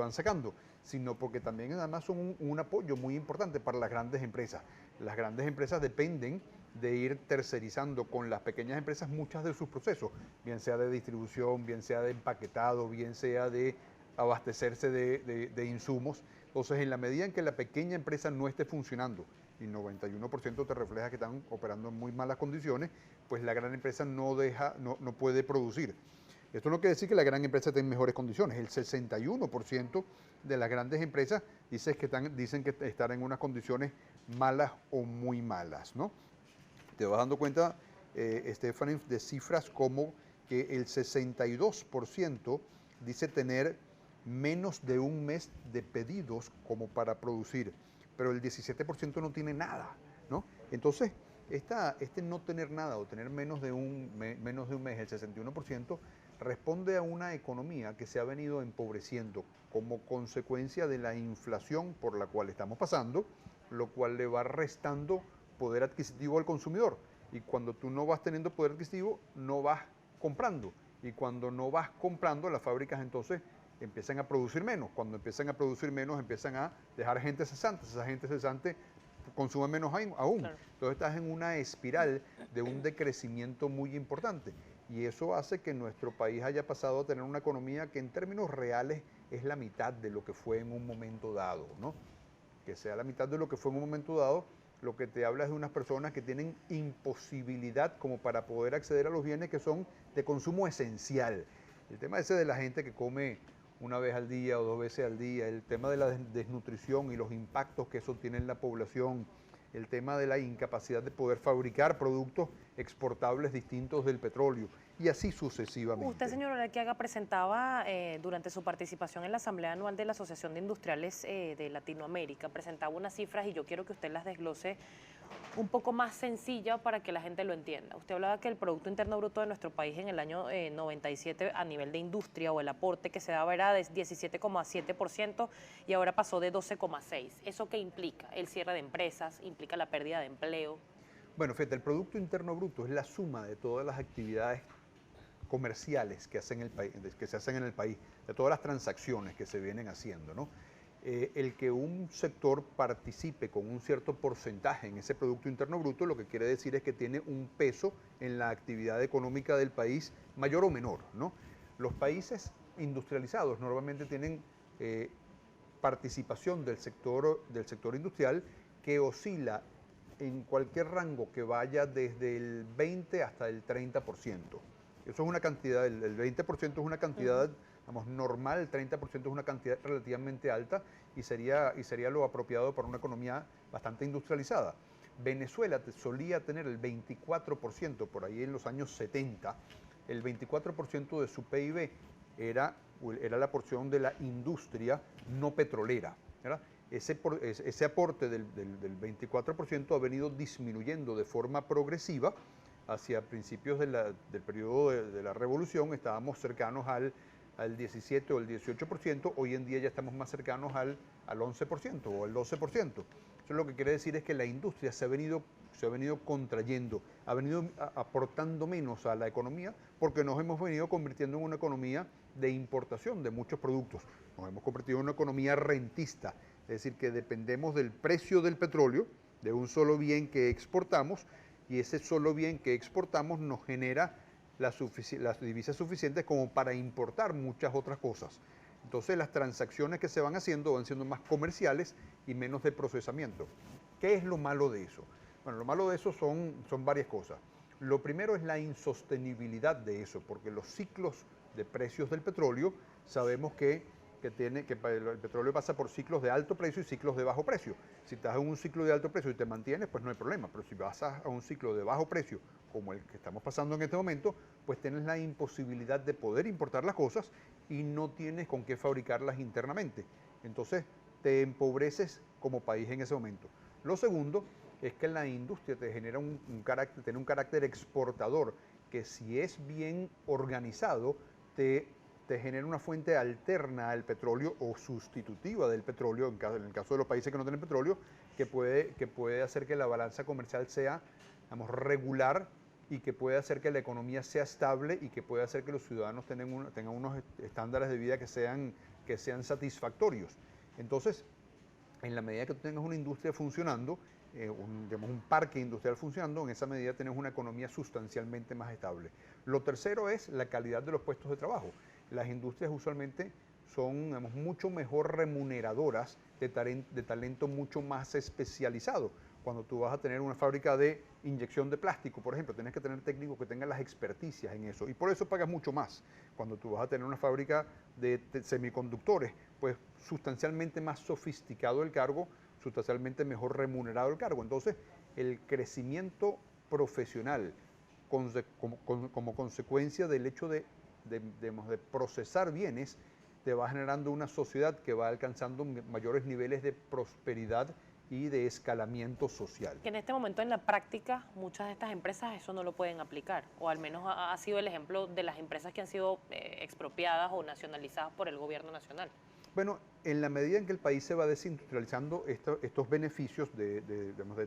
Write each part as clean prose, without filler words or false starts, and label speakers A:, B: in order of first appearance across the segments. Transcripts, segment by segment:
A: van sacando, sino porque también además son un apoyo muy importante para las grandes empresas. Las grandes empresas dependen de ir tercerizando con las pequeñas empresas muchas de sus procesos, bien sea de distribución, bien sea de empaquetado, bien sea de abastecerse de insumos. Entonces, en la medida en que la pequeña empresa no esté funcionando y 91% te refleja que están operando en muy malas condiciones, pues la gran empresa no puede producir. Esto no quiere decir que la gran empresa esté en mejores condiciones. El 61% de las grandes empresas dicen que están en unas condiciones malas o muy malas, ¿no? Te vas dando cuenta, Stephanie, de cifras como que el 62% dice tener menos de un mes de pedidos como para producir, pero el 17% no tiene nada, ¿no? Entonces, este no tener nada o tener menos de un mes, el 61%, responde a una economía que se ha venido empobreciendo como consecuencia de la inflación por la cual estamos pasando, lo cual le va restando poder adquisitivo al consumidor. Y cuando tú no vas teniendo poder adquisitivo, no vas comprando. Y cuando no vas comprando, las fábricas entonces empiezan a producir menos. Cuando empiezan a producir menos, empiezan a dejar gente cesante. Esa gente cesante consume menos aún.
B: Claro.
A: Entonces estás en una espiral de un decrecimiento muy importante. Y eso hace que nuestro país haya pasado a tener una economía que en términos reales es la mitad de lo que fue en un momento dado, ¿no? Que sea la mitad de lo que fue en un momento dado, lo que te habla es de unas personas que tienen imposibilidad como para poder acceder a los bienes que son de consumo esencial. El tema ese de la gente que come una vez al día o dos veces al día, el tema de la desnutrición y los impactos que eso tiene en la población, el tema de la incapacidad de poder fabricar productos exportables distintos del petróleo y así
B: Usted,
A: sucesivamente.
B: señor Olaquiaga, presentaba durante su participación en la Asamblea Anual de la Asociación de Industriales de Latinoamérica, presentaba unas cifras y yo quiero que usted las desglose un poco más sencilla para que la gente lo entienda. Usted hablaba que el Producto Interno Bruto de nuestro país en el año 97 a nivel de industria o el aporte que se daba era de 17,7% y ahora pasó de 12,6%. ¿Eso qué implica? El cierre de empresas, implica la pérdida de empleo.
A: Bueno, fíjate, el Producto Interno Bruto es la suma de todas las actividades comerciales que se hacen en el país, de todas las transacciones que se vienen haciendo, ¿no? El que un sector participe con un cierto porcentaje en ese Producto Interno Bruto, lo que quiere decir es que tiene un peso en la actividad económica del país mayor o menor, ¿no? Los países industrializados normalmente tienen participación del sector industrial que oscila en cualquier rango que vaya desde el 20 hasta el 30%. Eso es una cantidad, el 20% es una cantidad, digamos, normal, el 30% es una cantidad relativamente alta y sería lo apropiado para una economía bastante industrializada. Venezuela solía tener el 24%, por ahí en los años 70, el 24% de su PIB era la porción de la industria no petrolera, ¿verdad? Ese aporte del 24% ha venido disminuyendo de forma progresiva. Hacia principios del periodo de la revolución estábamos cercanos al 17 o el 18%, hoy en día ya estamos más cercanos al 11% o al 12%. Eso lo que quiere decir es que la industria se ha venido contrayendo, ha venido aportando menos a la economía porque nos hemos venido convirtiendo en una economía de importación de muchos productos. Nos hemos convertido en una economía rentista, es decir, que dependemos del precio del petróleo, de un solo bien que exportamos, y ese solo bien que exportamos nos genera las divisas suficientes como para importar muchas otras cosas. Entonces las transacciones que se van haciendo van siendo más comerciales y menos de procesamiento. ¿Qué es lo malo de eso? Bueno, lo malo de eso son varias cosas. Lo primero es la insostenibilidad de eso, porque los ciclos de precios del petróleo sabemos que el petróleo pasa por ciclos de alto precio y ciclos de bajo precio. Si estás en un ciclo de alto precio y te mantienes, pues no hay problema, pero si vas a un ciclo de bajo precio, como el que estamos pasando en este momento, pues tienes la imposibilidad de poder importar las cosas y no tienes con qué fabricarlas internamente. Entonces te empobreces como país en ese momento. Lo segundo es que la industria te genera tiene un carácter exportador que si es bien organizado te genera una fuente alterna al petróleo o sustitutiva del petróleo, en el caso de los países que no tienen petróleo, que puede hacer que la balanza comercial sea, digamos, regular y que puede hacer que la economía sea estable y que puede hacer que los ciudadanos tengan unos estándares de vida que sean que sean satisfactorios. Entonces, en la medida que tú tengas una industria funcionando, digamos, un parque industrial funcionando, en esa medida tienes una economía sustancialmente más estable. Lo tercero es la calidad de los puestos de trabajo. Las industrias usualmente son, digamos, mucho mejor remuneradoras de talento mucho más especializado. Cuando tú vas a tener una fábrica de inyección de plástico, por ejemplo, tienes que tener técnicos que tengan las experticias en eso, y por eso pagas mucho más. Cuando tú vas a tener una fábrica de semiconductores, pues sustancialmente más sofisticado el cargo, sustancialmente mejor remunerado el cargo. Entonces, el crecimiento profesional como consecuencia del hecho de procesar bienes, te va generando una sociedad que va alcanzando mayores niveles de prosperidad y de escalamiento social.
B: Que en este momento en la práctica muchas de estas empresas eso no lo pueden aplicar, o al menos ha sido el ejemplo de las empresas que han sido expropiadas o nacionalizadas por el gobierno nacional.
A: Bueno, en la medida en que el país se va desindustrializando, estos beneficios de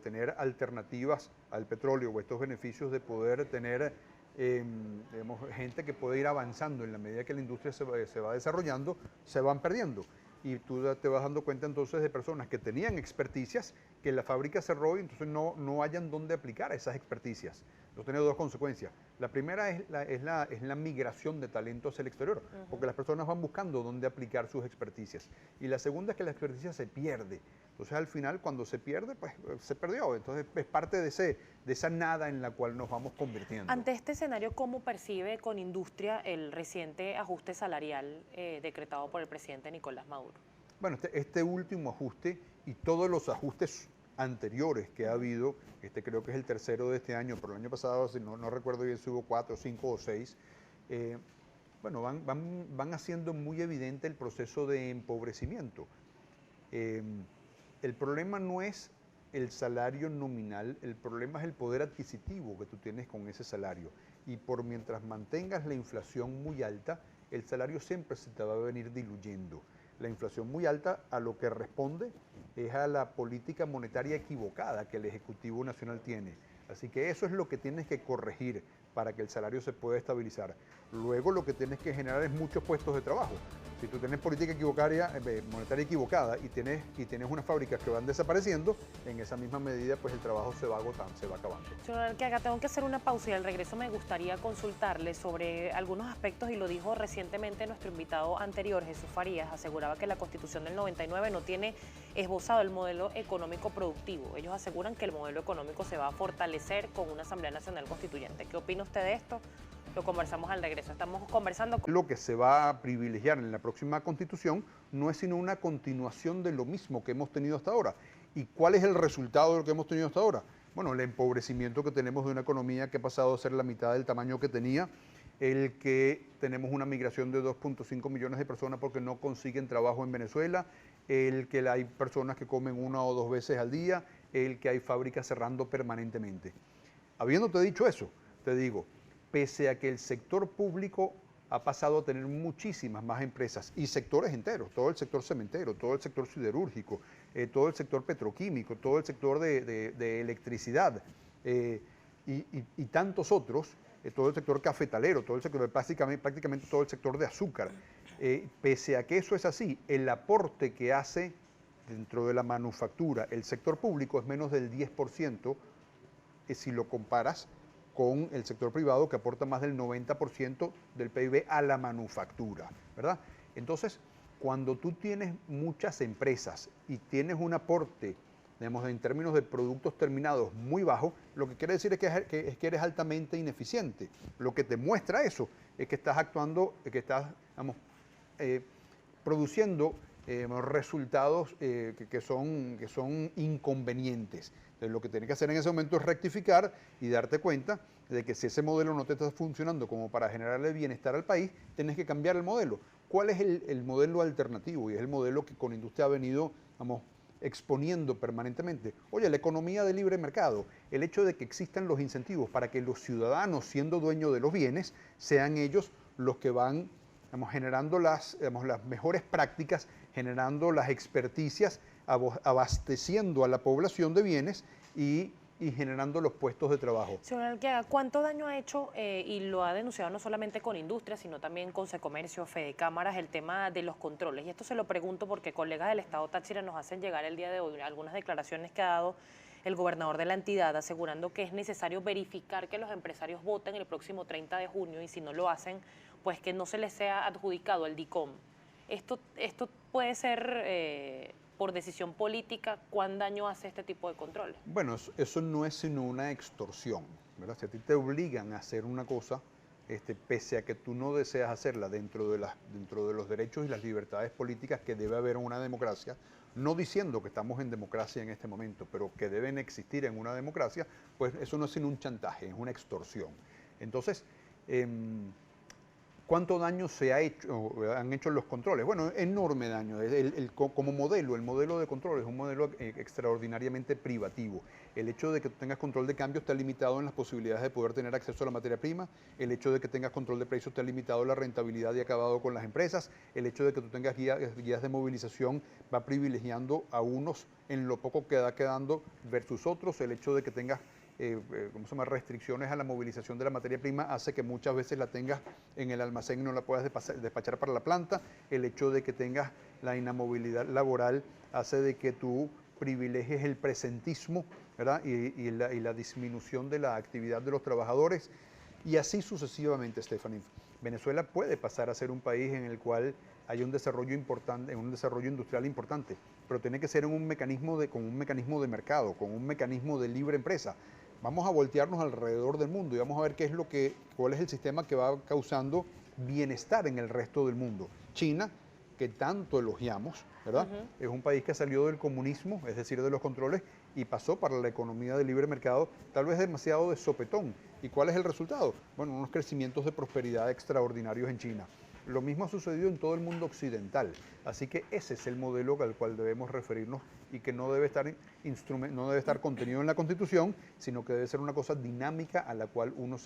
A: tener alternativas al petróleo, o estos beneficios de poder tener gente que puede ir avanzando en la medida que la industria se va desarrollando, se van perdiendo. Y tú te vas dando cuenta entonces de personas que tenían experticias, que la fábrica cerró y entonces no hayan dónde aplicar esas experticias. Eso tiene dos consecuencias. La primera es la migración de talento hacia el exterior, porque las personas van buscando dónde aplicar sus experticias. Y la segunda es que la experticia se pierde. Entonces al final cuando se pierde, pues se perdió. Entonces es parte de esa nada en la cual nos vamos convirtiendo.
B: Ante este escenario, ¿cómo percibe Conindustria el reciente ajuste salarial decretado por el presidente Nicolás Maduro?
A: Bueno, este último ajuste y todos los ajustes anteriores que ha habido, creo que es el tercero de este año, pero el año pasado, si no recuerdo bien, si hubo 4, 5 o 6, bueno, van haciendo muy evidente el proceso de empobrecimiento. El problema no es el salario nominal, el problema es el poder adquisitivo que tú tienes con ese salario. Y por mientras mantengas la inflación muy alta, el salario siempre se te va a venir diluyendo. La inflación muy alta a lo que responde es a la política monetaria equivocada que el Ejecutivo Nacional tiene. Así que eso es lo que tienes que corregir para que el salario se pueda estabilizar. Luego lo que tienes que generar es muchos puestos de trabajo. Si tú tienes política monetaria equivocada y tienes unas fábricas que van desapareciendo, en esa misma medida pues el trabajo se va agotando, se va acabando.
B: Señor Arqueaga, tengo que hacer una pausa y al regreso me gustaría consultarle sobre algunos aspectos, y lo dijo recientemente nuestro invitado anterior, Jesús Farías. Aseguraba que la Constitución del 99 no tiene esbozado el modelo económico productivo. Ellos aseguran que el modelo económico se va a fortalecer con una Asamblea Nacional Constituyente. ¿Qué opina usted de esto? Lo conversamos al regreso. Estamos conversando con...
A: Lo que se va a privilegiar en la próxima Constitución no es sino una continuación de lo mismo que hemos tenido hasta ahora. ¿Y cuál es el resultado de lo que hemos tenido hasta ahora? Bueno, el empobrecimiento que tenemos de una economía que ha pasado a ser la mitad del tamaño que tenía, el que tenemos una migración de 2.5 millones de personas porque no consiguen trabajo en Venezuela, el que hay personas que comen 1 o 2 veces al día, el que hay fábricas cerrando permanentemente. Habiéndote dicho eso, te digo, pese a que el sector público ha pasado a tener muchísimas más empresas y sectores enteros, todo el sector cementero, todo el sector siderúrgico, todo el sector petroquímico, todo el sector de electricidad y tantos otros, todo el sector cafetalero, todo el sector, prácticamente todo el sector de azúcar. Pese a que eso es así, el aporte que hace dentro de la manufactura el sector público es menos del 10% si lo comparas con el sector privado, que aporta más del 90% del PIB a la manufactura, ¿verdad? Entonces, cuando tú tienes muchas empresas y tienes un aporte, digamos, en términos de productos terminados muy bajo, lo que quiere decir es que eres altamente ineficiente. Lo que te muestra eso es que estás actuando, que estás, digamos, produciendo resultados que son inconvenientes. Entonces, lo que tienes que hacer en ese momento es rectificar y darte cuenta de que si ese modelo no te está funcionando como para generarle bienestar al país, tienes que cambiar el modelo. ¿Cuál es el modelo alternativo? Y es el modelo que Conindustria ha venido, vamos, exponiendo permanentemente. Oye, la economía de libre mercado, el hecho de que existan los incentivos para que los ciudadanos, siendo dueños de los bienes, sean ellos los que van, vamos, generando las mejores prácticas, generando las experticias, abasteciendo a la población de bienes y y generando los puestos de trabajo.
B: Señor Arqueaga, ¿cuánto daño ha hecho, y lo ha denunciado no solamente con Industria, sino también con Secomercio, Fedecámaras, el tema de los controles? Y esto se lo pregunto porque colegas del Estado Táchira nos hacen llegar el día de hoy algunas declaraciones que ha dado el gobernador de la entidad, asegurando que es necesario verificar que los empresarios voten el próximo 30 de junio y si no lo hacen, pues que no se les sea adjudicado el DICOM. Esto puede ser por decisión política. ¿Cuán daño hace este tipo de controles?
A: Bueno, eso no es sino una extorsión, ¿verdad? Si a ti te obligan a hacer una cosa, pese a que tú no deseas hacerla dentro de los derechos y las libertades políticas que debe haber en una democracia, no diciendo que estamos en democracia en este momento, pero que deben existir en una democracia, pues eso no es sino un chantaje, es una extorsión. Entonces, ¿cuánto daño han hecho los controles? Bueno, enorme daño. Como modelo, el modelo de control es un modelo extraordinariamente privativo. El hecho de que tú tengas control de cambio está limitado en las posibilidades de poder tener acceso a la materia prima. El hecho de que tengas control de precios está limitado en la rentabilidad y acabado con las empresas. El hecho de que tú tengas guías de movilización va privilegiando a unos en lo poco que va quedando versus otros. El hecho de que tengas restricciones a la movilización de la materia prima hace que muchas veces la tengas en el almacén y no la puedas despachar para la planta. El hecho de que tengas la inamovilidad laboral hace de que tú privilegies el presentismo, ¿verdad? Y la disminución de la actividad de los trabajadores, y así sucesivamente, Stephanie. Venezuela puede pasar a ser un país en el cual hay un desarrollo importante, un desarrollo industrial importante, pero tiene que ser con un mecanismo de mercado, con un mecanismo de libre empresa. Vamos a voltearnos alrededor del mundo y vamos a ver cuál es el sistema que va causando bienestar en el resto del mundo. China, que tanto elogiamos, ¿verdad? Es un país que salió del comunismo, es decir, de los controles, y pasó para la economía de libre mercado, tal vez demasiado de sopetón. ¿Y cuál es el resultado? Bueno, unos crecimientos de prosperidad extraordinarios en China. Lo mismo ha sucedido en todo el mundo occidental. Así que ese es el modelo al cual debemos referirnos y que no debe estar contenido en la Constitución, sino que debe ser una cosa dinámica a la cual uno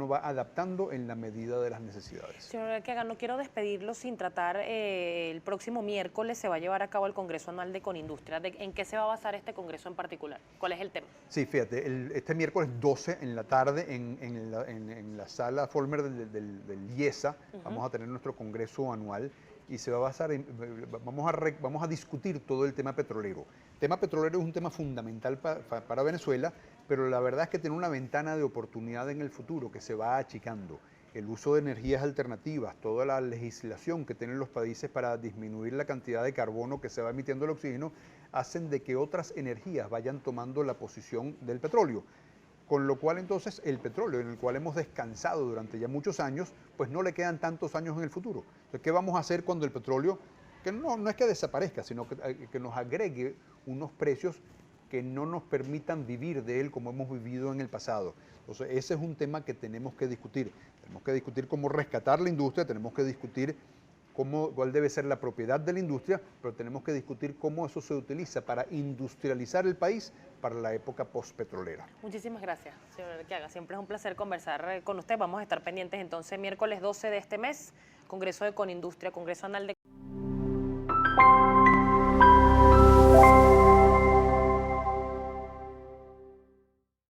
A: va adaptando en la medida de las necesidades.
B: Señor Arqueaga, no quiero despedirlo sin tratar, el próximo miércoles se va a llevar a cabo el Congreso Anual de Conindustria. ¿En qué se va a basar este congreso en particular? ¿Cuál es el tema?
A: Sí, fíjate, este miércoles 12 en la tarde en la sala Folmer del IESA vamos a tener nuestro congreso anual y se va a basar vamos a discutir todo el tema petrolero. El tema petrolero es un tema fundamental para Venezuela, pero la verdad es que tiene una ventana de oportunidad en el futuro que se va achicando. El uso de energías alternativas, toda la legislación que tienen los países para disminuir la cantidad de carbono que se va emitiendo el oxígeno, hacen de que otras energías vayan tomando la posición del petróleo. Con lo cual entonces el petróleo, en el cual hemos descansado durante ya muchos años, pues no le quedan tantos años en el futuro. Entonces, ¿qué vamos a hacer cuando el petróleo, que no es que desaparezca, sino que nos agregue unos precios que no nos permitan vivir de él como hemos vivido en el pasado? Entonces, ese es un tema que tenemos que discutir. Tenemos que discutir cómo rescatar la industria, tenemos que discutir cuál debe ser la propiedad de la industria, pero tenemos que discutir cómo eso se utiliza para industrializar el país para la época postpetrolera.
B: Muchísimas gracias, señor Arqueaga. Siempre es un placer conversar con usted. Vamos a estar pendientes entonces miércoles 12 de este mes, Congreso de Conindustria, Congreso Anual de